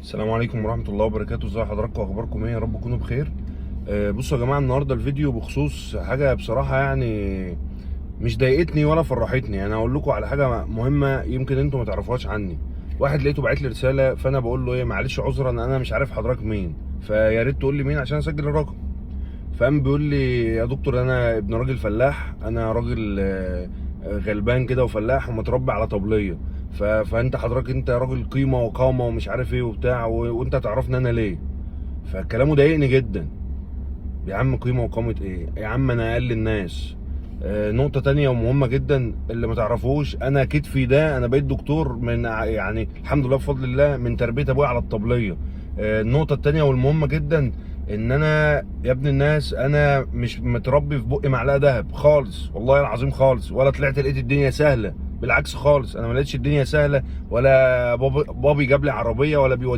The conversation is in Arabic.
السلام عليكم ورحمة الله وبركاته. ازي حضراتكم، اخباركم ايه؟ يا رب تكونوا بخير. بصوا يا جماعة، النهارده الفيديو بخصوص حاجة بصراحة يعني مش ضايقتني ولا فرحتني. انا هقول لكم على حاجة مهمة يمكن انتوا ما تعرفوهاش عني. واحد لقيته باعت لي رسالة، فانا بقول له ايه، معلش عذرا انا مش عارف حضرتك مين، فيا ريت تقول لي مين عشان اسجل الرقم. فقام بيقول لي يا دكتور انا ابن راجل فلاح، انا راجل غلبان كده وفلاح ومتربي على طبليه. فانت حضرتك انت راجل قيمه وقامه ومش عارف ايه وبتاع، وانت تعرفني انا ليه؟ فكلامه ضايقني جدا. يا عم قيمه وقامه ايه يا عم، انا اقل الناس. نقطة تانية ومهمة جدا اللي ما تعرفوش، أنا كتفي ده أنا بقيت دكتور من يعني الحمد لله بفضل الله من تربية أبويا على الطبلية. النقطة التانية والمهمة جدا، إن أنا يا ابن الناس أنا مش متربي في بقي معلقة دهب خالص، والله العظيم خالص، ولا طلعت لقيت الدنيا سهلة، بالعكس خالص أنا ما لقيتش الدنيا سهلة، ولا بابي جاب لي عربية ولا